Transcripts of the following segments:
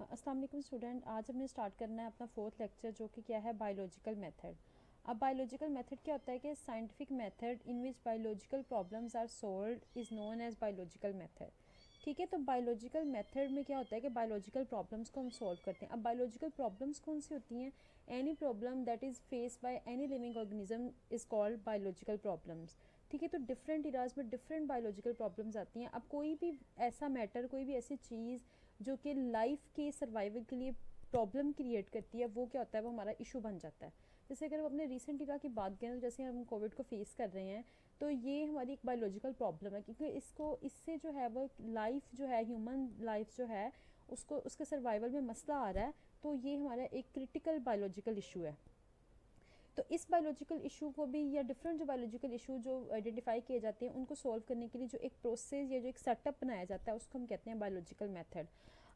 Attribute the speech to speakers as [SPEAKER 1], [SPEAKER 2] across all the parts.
[SPEAKER 1] अस्सलाम वालेकुम स्टूडेंट। आज हमने स्टार्ट करना है अपना फोर्थ लेक्चर, जो कि क्या है, बायोलॉजिकल मेथड। अब बायोलॉजिकल मेथड क्या होता है कि scientific method in which biological problems are solved is known as biological method. ठीक है, तो बायोलॉजिकल मेथड में क्या होता है कि बायोलॉजिकल प्रॉब्लम्स को हम सॉल्व करते हैं। अब बायोलॉजिकल प्रॉब्लम्स कौन सी होती हैं? Any problem that is face by any living organism is called biological problems. ठीक है, तो डिफरेंट इराज में डिफरेंट बायोलॉजिकल प्रॉब्लम्स आती हैं। अब कोई भी ऐसा मैटर, कोई भी ऐसी चीज़ जो कि लाइफ के सर्वाइवल के लिए प्रॉब्लम क्रिएट करती है, वो क्या होता है, वो हमारा इशू बन जाता है। जैसे अगर हम अपने रिसेंट इरा की बात करें, तो जैसे हम कोविड को फेस कर रहे हैं, तो ये हमारी एक बायोलॉजिकल प्रॉब्लम है, क्योंकि इससे जो है वो लाइफ जो है, ह्यूमन लाइफ जो है, उसको उसके सर्वाइवल में मसला आ रहा है। तो ये हमारा एक क्रिटिकल बायोलॉजिकल इशू है। तो इस बायोलॉजिकल इशू को भी, या डिफरेंट जो बायोलॉजिकल इशू जो आइडेंटिफाई किए जाते हैं, उनको सॉल्व करने के लिए जो एक प्रोसेस या जो एक सेटअप बनाया जाता है, उसको हम कहते हैं बायोलॉजिकल मेथड।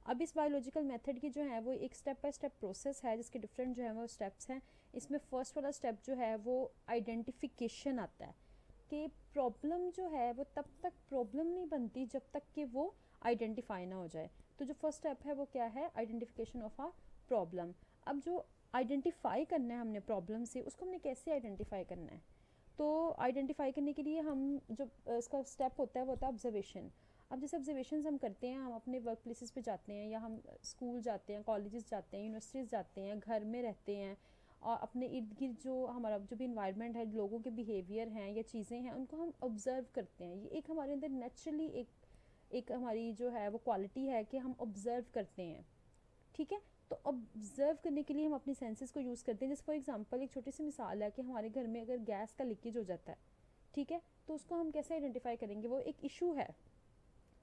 [SPEAKER 1] अब इस बायोलॉजिकल मेथड की जो है वो एक स्टेप बाय स्टेप प्रोसेस है, जिसके डिफरेंट जो है वो स्टेप्स हैं। इसमें फर्स्ट वाला स्टेप जो है वो आइडेंटिफिकेशन आता है, कि प्रॉब्लम जो है वो तब तक प्रॉब्लम नहीं बनती जब तक कि वो आइडेंटिफाई ना हो जाए। तो जो फर्स्ट स्टेप है वो क्या है? Identification of a problem. अब जो आइडेंटिफाई करना है हमने प्रॉब्लम से, उसको हमने कैसे आइडेंटिफाई करना है? तो आइडेंटिफाई करने के लिए हम जो इसका स्टेप होता है वो होता है ऑब्जर्वेशन। अब जैसे ऑब्जर्वेशन हम करते हैं, हम अपने वर्क प्लेसेस पे जाते हैं, या हम स्कूल जाते हैं, कॉलेजेस जाते हैं, यूनिवर्सिटीज़ जाते हैं, घर में रहते हैं, और अपने इर्द गिर्द जो हमारा जो भी इन्वायरमेंट है, लोगों के बिहेवियर हैं या चीज़ें हैं, उनको हम ऑब्ज़र्व करते हैं। ये एक हमारे अंदर नेचुरली एक हमारी जो है वो क्वालिटी है कि हम ऑब्ज़र्व करते हैं। ठीक है, तो ऑब्जर्व करने के लिए हम अपनी सेंसेस को यूज़ करते हैं। जैसे फॉर एग्जांपल एक छोटी सी मिसाल है कि हमारे घर में अगर गैस का लीकेज हो जाता है, ठीक है, तो उसको हम कैसे आइडेंटिफाई करेंगे? वो एक इशू है,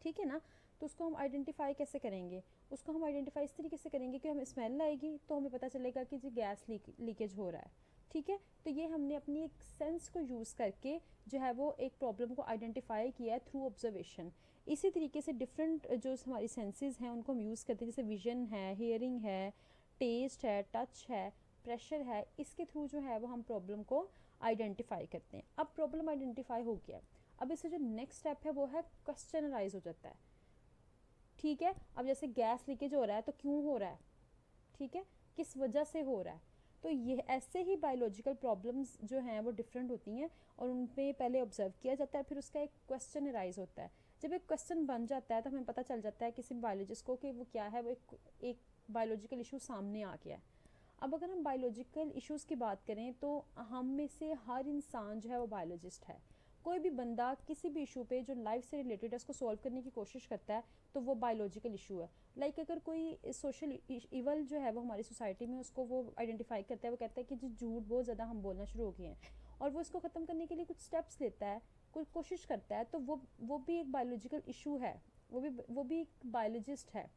[SPEAKER 1] ठीक है ना। तो उसको हम आइडेंटिफाई कैसे करेंगे? उसको हम आइडेंटिफाई इस तरीके से करेंगे कि हमें स्मेल आएगी तो हमें पता चलेगा कि जी गैस लीकेज हो रहा है। ठीक है, तो ये हमने अपनी एक सेंस को यूज़ करके जो है वो एक प्रॉब्लम को आइडेंटिफाई किया है थ्रू ऑब्जर्वेशन। इसी तरीके से डिफरेंट जो हमारी सेंसेस हैं उनको हम यूज़ करते हैं, जैसे विजन है, हेयरिंग है, टेस्ट है, टच है, प्रेशर है। इसके थ्रू जो है वो हम प्रॉब्लम को आइडेंटिफाई करते हैं। अब प्रॉब्लम आइडेंटिफाई हो गया, अब इससे जो नेक्स्ट स्टेप है वो है क्वेश्चनराइज हो जाता है। ठीक है, अब जैसे गैस लीकेज हो रहा है तो क्यों हो रहा है? ठीक है, किस वजह से हो रहा है? तो ये ऐसे ही बायोलॉजिकल प्रॉब्लम्स जो हैं वो डिफरेंट होती हैं, और उन पे पहले ऑब्जर्व किया जाता है, फिर उसका एक क्वेश्चन अराइज होता है। जब एक क्वेश्चन बन जाता है तो हमें पता चल जाता है किसी बायोलॉजिस्ट को कि वो क्या है, वो एक बायोलॉजिकल इशू सामने आ गया है। अब अगर हम बायोलॉजिकल इश्यूज़ की बात करें, तो हम में से हर इंसान जो है वो बायोलॉजिस्ट है। कोई भी बंदा किसी भी इशू पे जो लाइफ से रिलेटेड है उसको सॉल्व करने की कोशिश करता है, तो वो बायोलॉजिकल इशू है। अगर कोई सोशल इवल जो है वो हमारी सोसाइटी में, उसको वो आइडेंटिफाई करता है, वो कहता है कि जी झूठ बहुत ज़्यादा हम बोलना शुरू हो गए हैं, और वो इसको ख़त्म करने के लिए कुछ स्टेप्स लेता है, कोई कोशिश करता है, तो वो भी एक बायोलॉजिकल इशू है। वो भी एक बायोलॉजिस्ट है।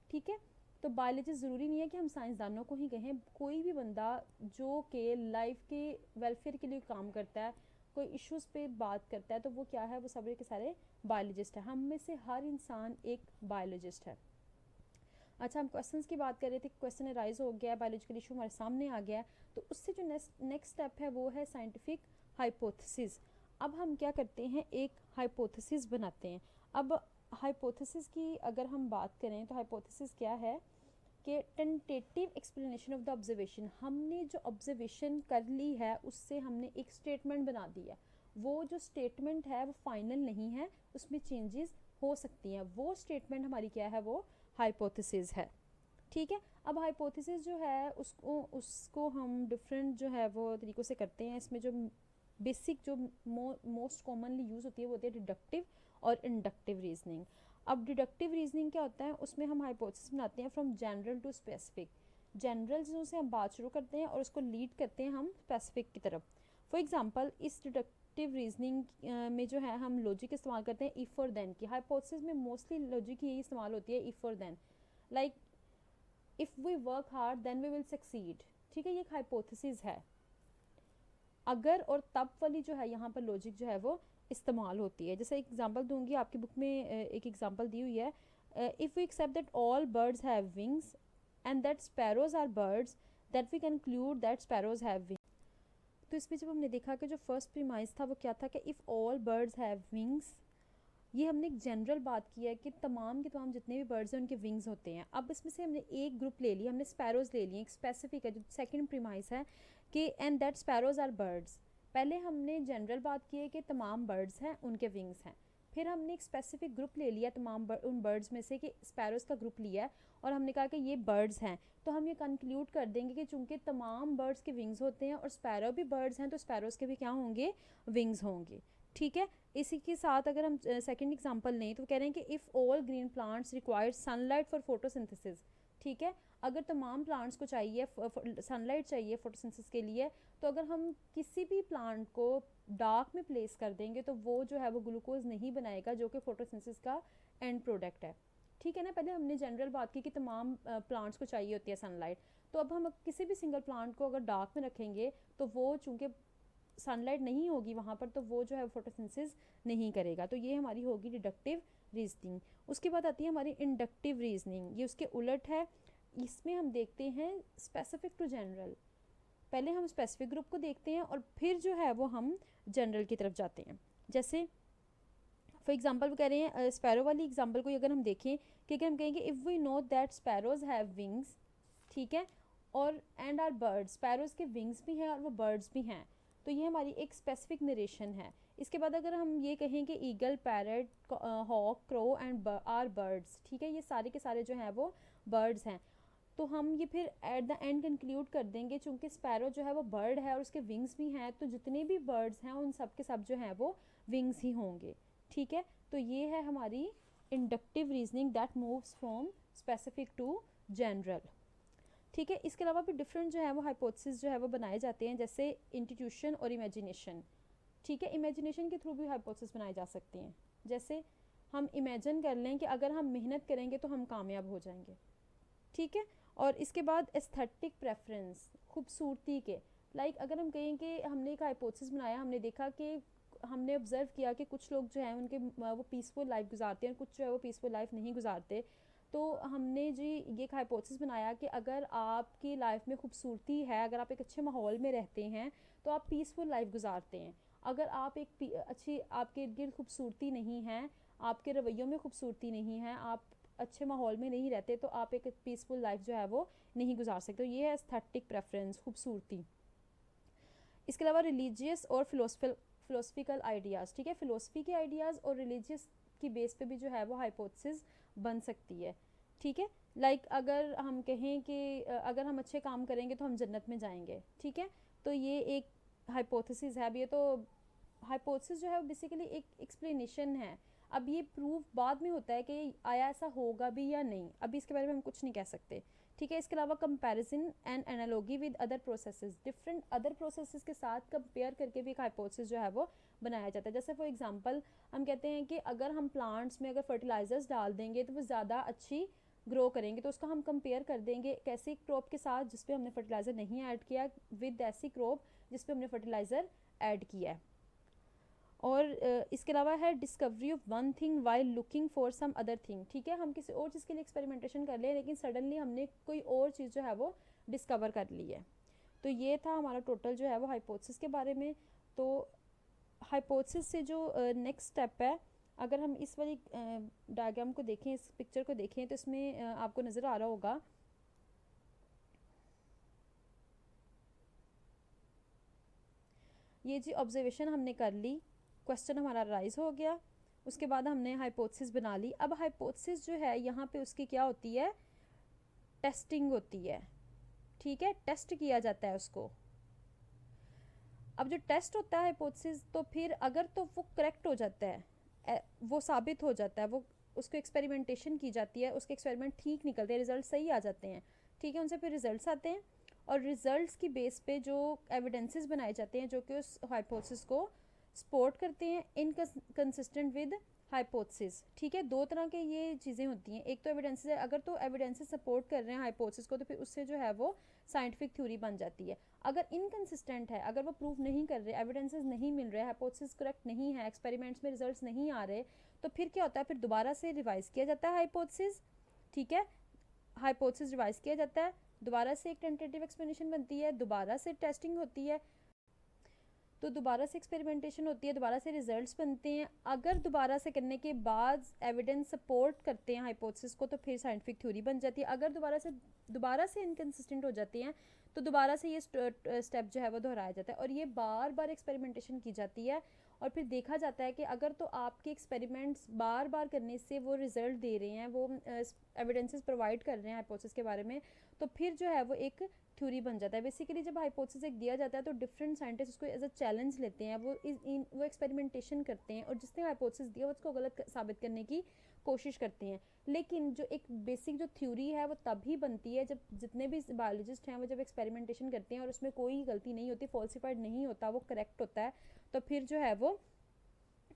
[SPEAKER 1] ठीक है, तो बायोलॉजिस्ट ज़रूरी नहीं है कि हम साइंसदानों को ही कहें। कोई भी बंदा जो कि लाइफ के वेलफेयर के लिए काम करता है, कोई इश्यूज़ पे बात करता है, तो वो क्या है, वो सारे के सारे बायोलॉजिस्ट है। हम में से हर इंसान एक बायोलॉजिस्ट है। अच्छा, हम क्वेश्चंस की बात कर रहे थे, क्वेश्चन अराइज हो गया, बायोलॉजिकल इशू हमारे सामने आ गया, तो उससे जो नेक्स्ट स्टेप है वो है साइंटिफिक हाइपोथेसिस। अब हम क्या करते हैं, एक हाइपोथेसिस बनाते हैं। अब हाइपोथेसिस की अगर हम बात करें, तो हाइपोथेसिस क्या है कि tentative explanation of the observation. हमने जो ऑब्जर्वेशन कर ली है उससे हमने एक स्टेटमेंट बना दी है। वो जो स्टेटमेंट है वो फाइनल नहीं है, उसमें चेंजेस हो सकती हैं। वो स्टेटमेंट हमारी क्या है, वो हाइपोथेसिस है। ठीक है, अब हाइपोथेसिस जो है उसको हम डिफरेंट जो है वो तरीक़ों से करते हैं। इसमें जो बेसिक जो मोस्ट कॉमनली यूज़ होती है वो होती है डिडक्टिव और इंडक्टिव रीजनिंग। अब डिडक्टिव रीजनिंग क्या होता है? उसमें हम हाइपोथेसिस बनाते हैं from general to specific. General चीज़ों से हम बात शुरू करते हैं और उसको लीड करते हैं हम स्पेसिफिक की तरफ। फॉर एग्जांपल, इस डिडक्टिव रीजनिंग में जो है हम लॉजिक इस्तेमाल करते हैं इफ़ और देन की। हाइपोथेसिस में मोस्टली लॉजिक यही इस्तेमाल होती है, इफ़ और then. Like if we work hard then we will succeed. ठीक है, ये एक हाइपोथेसिस है। अगर और तब वाली जो है यहाँ पर लॉजिक जो है वो इस्तेमाल होती है। जैसे एग्जांपल दूंगी, आपकी बुक में एक एग्जांपल दी हुई है, if we accept that all birds have wings and that sparrows are birds, that we conclude that sparrows have wings. तो इसमें जब हमने देखा कि जो फर्स्ट प्रीमाइस था वो क्या था, कि if all birds have wings, ये हमने एक जनरल बात की है कि तमाम के तमाम जितने भी बर्ड्स हैं उनके विंग्स होते हैं। अब इसमें से हमने एक ग्रुप ले लिया, हमने स्पैरोज ले लिए, एक स्पेसिफिक है जो सेकंड प्रीमाइस है कि and that sparrows are birds. पहले हमने जनरल बात की है कि तमाम बर्ड्स हैं उनके विंग्स हैं, फिर हमने एक स्पेसिफिक ग्रुप ले लिया तमाम उन बर्ड्स में से कि स्पैरोज का ग्रुप लिया है और हमने कहा कि ये बर्ड्स हैं। तो हम ये कंक्लूड कर देंगे कि चूंकि तमाम बर्ड्स के विंग्स होते हैं और स्पैरो भी बर्ड्स हैं तो स्पैरोज के भी क्या होंगे, विंग्स होंगे। ठीक है, इसी के साथ अगर हम सेकंड एग्जांपल लें तो कह रहे हैं कि if all green plants require sunlight for photosynthesis. ठीक है, अगर तमाम प्लांट्स को चाहिए सनलाइट चाहिए फोटोसिंथेसिस के लिए, तो अगर हम किसी भी प्लांट को डार्क में प्लेस कर देंगे तो वो जो है वो ग्लूकोज नहीं बनाएगा जो कि फोटोसिंथेसिस का एंड प्रोडक्ट है। ठीक है ना, पहले हमने जनरल बात की कि तमाम प्लांट्स को चाहिए होती है सनलाइट, तो अब हम किसी भी सिंगल प्लांट को अगर डार्क में रखेंगे तो वो चूँकि सनलाइट नहीं होगी वहाँ पर तो वो जो है फोटोसिंथेसिस नहीं करेगा। तो ये हमारी होगी डिडक्टिव रीजनिंग। उसके बाद आती है हमारी इंडक्टिव रीजनिंग, ये उसके उलट है। इसमें हम देखते हैं स्पेसिफिक टू जनरल, पहले हम स्पेसिफिक ग्रुप को देखते हैं और फिर जो है वो हम जनरल की तरफ जाते हैं। जैसे फॉर एग्जांपल वो कह रहे हैं स्पैरो वाली एग्जांपल को अगर हम देखें कि हम कहेंगे if we know that sparrows have wings, ठीक है, और एंड आर बर्ड्स, स्पैरोज के विंग्स भी हैं और वो बर्ड्स भी हैं, तो ये हमारी एक स्पेसिफिक नरेशन है। इसके बाद अगर हम ये कहें कि eagle, parrot, hawk, crow and are birds, ठीक है, ये सारे के सारे जो हैं वो बर्ड्स हैं, तो हम ये फिर एट द एंड कंक्लूड कर देंगे चूंकि स्पैरो जो है वो बर्ड है और उसके विंग्स भी हैं, तो जितने भी बर्ड्स हैं उन सब के सब जो हैं वो विंग्स ही होंगे। ठीक है, तो ये है हमारी inductive reasoning that moves from specific to general. ठीक है, इसके अलावा भी डिफरेंट जो है वो हाइपोथेसिस जो है वो बनाए जाते हैं, जैसे इंट्यूशन और इमेजिनेशन। ठीक है, इमेजिनेशन के थ्रू भी हाइपोथेसिस बनाए जा सकते हैं। जैसे हम इमेजिन कर लें कि अगर हम मेहनत करेंगे तो हम कामयाब हो जाएंगे। ठीक है, और इसके बाद एस्थेटिक प्रेफरेंस, खूबसूरती के लाइक अगर हम कहें कि हमने एक हाइपोथेसिस बनाया, हमने देखा कि हमने ऑब्जर्व किया कि कुछ लोग जो हैं उनके वो पीसफुल लाइफ गुजारते हैं, कुछ जो है वो पीसफुल लाइफ नहीं गुजारते, तो हमने जी ये एक हाइपोथेसिस बनाया कि अगर आपकी लाइफ में खूबसूरती है, अगर आप एक अच्छे माहौल में रहते हैं तो आप पीसफुल लाइफ गुजारते हैं। अगर आप एक अच्छी आपके इर्द गिर्द खूबसूरती नहीं है, आपके रवैयों में खूबसूरती नहीं है, आप अच्छे माहौल में नहीं रहते, तो आप एक पीसफुल लाइफ जो है वो नहीं गुजार सकते। तो ये है एस्थेटिक प्रेफरेंस, खूबसूरती। इसके अलावा रिलीजियस और फिलोसफिकल आइडियाज़। ठीक है, फिलोसफी के आइडियाज़ और रिलीजियस की बेस पे भी जो है वो हाइपोथेसिस बन सकती है। ठीक है, लाइक अगर हम कहें कि अगर हम अच्छे काम करेंगे तो हम जन्नत में जाएंगे। ठीक है, तो ये एक हाइपोथेसिस है। अब ये तो हाइपोथेसिस जो है वो बेसिकली एक एक्सप्लेनेशन है। अब ये प्रूफ बाद में होता है कि आया ऐसा होगा भी या नहीं, अभी इसके बारे में हम कुछ नहीं कह सकते। ठीक है, इसके अलावा comparison and analogy with other processes, different other processes के साथ कंपेयर करके भी एक हाइपोथेसिस जो है वो बनाया जाता है। जैसे फॉर एग्जांपल हम कहते हैं कि अगर हम प्लांट्स में अगर फर्टिलाइजर्स डाल देंगे तो वो ज़्यादा अच्छी ग्रो करेंगे, तो उसका हम कंपेयर कर देंगे कैसी क्रॉप के साथ जिस पे हमने फर्टिलाइज़र नहीं ऐड किया विद ऐसी क्रॉप जिस पे हमने फर्टिलाइज़र ऐड किया है। और इसके अलावा है discovery of one thing while looking for some other thing. ठीक है, हम किसी और चीज़ के लिए एक्सपेरिमेंटेशन कर लें लेकिन सडनली हमने कोई और चीज़ जो है वो डिस्कवर कर ली है। तो ये था हमारा टोटल जो है वो हाइपोथेसिस के बारे में। तो हाइपोथेसिस से जो नेक्स्ट स्टेप है, अगर हम इस वाली डायग्राम को देखें, इस पिक्चर को देखें, तो इसमें आपको नज़र आ रहा होगा ये जी ऑब्जर्वेशन हमने कर ली, क्वेश्चन हमारा राइज हो गया, उसके बाद हमने हाइपोथेसिस बना ली। अब हाइपोथेसिस जो है यहाँ पे उसकी क्या होती है, टेस्टिंग होती है। ठीक है, टेस्ट किया जाता है उसको। अब जो टेस्ट होता है हाइपोथेसिस, तो फिर अगर तो वो करेक्ट हो जाता है, वो साबित हो जाता है, वो उसको एक्सपेरिमेंटेशन की जाती है, उसके एक्सपेरिमेंट ठीक निकलते हैं, रिजल्ट सही आ जाते हैं। ठीक है, उनसे फिर रिजल्ट्स आते हैं और रिजल्ट्स की बेस पे जो एविडेंसेस बनाए जाते हैं जो कि उस हाइपोथेसिस को सपोर्ट करते हैं इनकंसिस्टेंट विद हाइपोथेसिस। ठीक है, दो तरह के ये चीज़ें होती हैं, एक तो एविडेंसेस है, अगर तो एविडेंसेस सपोर्ट कर रहे हैं हाइपोथेसिस को तो फिर उससे जो है वो साइंटिफिक थ्योरी बन जाती है। अगर इनकंसिस्टेंट है, अगर वो प्रूव नहीं कर रहे, एविडेंसेस नहीं मिल रहे, हाइपोथेसिस करेक्ट नहीं है, एक्सपेरिमेंट्स में रिजल्ट्स नहीं आ रहे, तो फिर क्या होता है, फिर दोबारा से रिवाइज किया जाता है हाइपोथेसिस। ठीक है, हाइपोथेसिस रिवाइज किया जाता है, दोबारा से एक टेंटेटिव एक्सप्लेनेशन बनती है, दोबारा से टेस्टिंग होती है। तो दोबारा से एक्सपेरिमेंटेशन होती है, दोबारा से रिजल्ट्स बनते हैं। अगर दोबारा से करने के बाद एविडेंस सपोर्ट करते हैं हाइपोथेसिस को तो फिर साइंटिफिक थ्योरी बन जाती है। अगर दोबारा से इनकन्सिस्टेंट हो जाती हैं तो दोबारा से ये स्टेप जो है वो दोहराया जाता है, और ये बार बार एक्सपेरिमेंटेशन की जाती है। और फिर देखा जाता है कि अगर तो आपके एक्सपेरिमेंट्स बार बार करने से वो रिजल्ट दे रहे हैं, वो एविडेंसेस प्रोवाइड कर रहे हैं हाइपोथेसिस के बारे में, तो फिर जो है वो एक थ्योरी बन जाता है। बेसिकली जब हाइपोथेसिस एक दिया जाता है तो डिफरेंट साइंटिस्ट उसको एज अ चैलेंज लेते हैं, वो एक्सपेरिमेंटेशन करते हैं और जिसने हाइपोथेसिस दिया उसको गलत साबित करने की कोशिश करते हैं। लेकिन जो एक बेसिक जो थ्योरी है वो तभी बनती है जब जितने भी बायोलॉजिस्ट हैं वो जब एक्सपेरिमेंटेशन करते हैं और उसमें कोई गलती नहीं होती, फॉल्सिफाइड नहीं होता, वो करेक्ट होता है, तो फिर जो है वो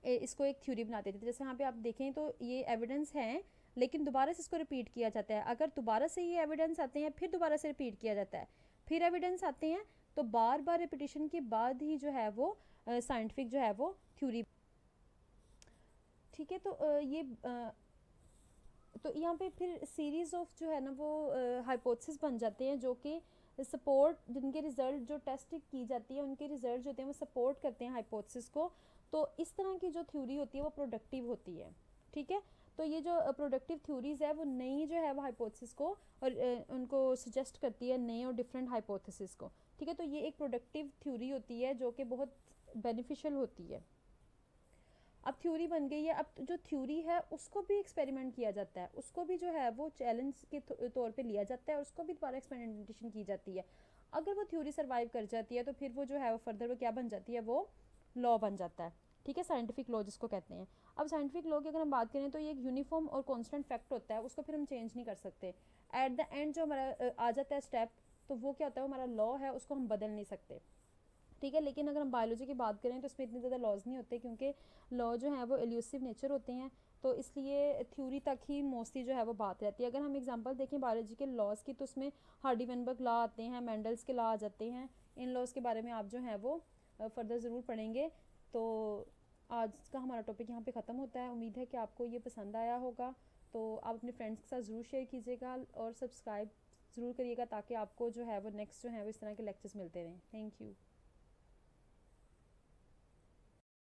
[SPEAKER 1] इसको एक थ्योरी बना देते थे। जैसे यहाँ पे आप देखें तो ये एविडेंस हैं लेकिन दोबारा से इसको रिपीट किया जाता है। अगर दोबारा से ये एविडेंस आते हैं फिर दोबारा से रिपीट किया जाता है, फिर एविडेंस आते हैं, तो बार बार रिपीटिशन के बाद ही जो है वो साइंटिफिक जो है वो थ्योरी। ठीक है, तो यहाँ पे फिर सीरीज ऑफ जो है ना वो हाइपोथेसिस बन जाते हैं जो कि सपोर्ट, जिनके रिजल्ट जो टेस्ट की जाती है उनके रिजल्ट जो होते हैं वो सपोर्ट करते हैं हाइपोथेसिस को। तो इस तरह की जो थ्योरी होती है वो प्रोडक्टिव होती है। ठीक है, तो ये जो प्रोडक्टिव थ्योरीज है वो नई जो है वो हाइपोथेसिस को और उनको सजेस्ट करती है, नए और डिफरेंट हाइपोथेसिस को। ठीक है, तो ये एक प्रोडक्टिव थ्योरी होती है जो कि बहुत बेनिफिशियल होती है। अब थ्योरी बन गई है, अब जो थ्योरी है उसको भी एक्सपेरिमेंट किया जाता है, उसको भी जो है वो चैलेंज के तौर पे लिया जाता है और उसको भी दोबारा एक्सपेरिमेंटेशन की जाती है। अगर वो थ्योरी सर्वाइव कर जाती है तो फिर वो जो है वो फर्दर वो क्या बन जाती है, वो लॉ बन जाता है। ठीक है, साइंटिफिक लॉ जिसको कहते हैं। अब साइंटिफिक लॉ की अगर हम बात करें तो ये एक यूनिफॉर्म और कॉन्स्टेंट फैक्ट होता है, उसको फिर हम चेंज नहीं कर सकते। एट द एंड जो हमारा आ जाता है स्टेप, तो वो क्या होता है, हमारा लॉ है, उसको हम बदल नहीं सकते। ठीक है, लेकिन अगर हम बायोलॉजी की बात करें तो इसमें इतने ज़्यादा लॉज नहीं होते क्योंकि लॉ जो है वो एल्यूसिव नेचर होते हैं, तो इसलिए थ्योरी तक ही मोस्टली जो है वो बात रहती है। अगर हम एग्जांपल देखें बायोलॉजी के लॉज की तो उसमें हार्डी-वेनबर्ग लॉ आते हैं, मेंडल्स के लॉ आ जाते हैं। इन लॉज के बारे में आप जो है वो फर्दर ज़रूर पढ़ेंगे। तो आज का हमारा टॉपिक यहाँ पे ख़त्म होता है। उम्मीद है कि आपको ये पसंद आया होगा, तो आप अपने फ्रेंड्स के साथ ज़रूर शेयर कीजिएगा और सब्सक्राइब ज़रूर करिएगा ताकि आपको जो है वो नेक्स्ट जो है वो इस तरह के लेक्चर्स मिलते रहें। Thank you.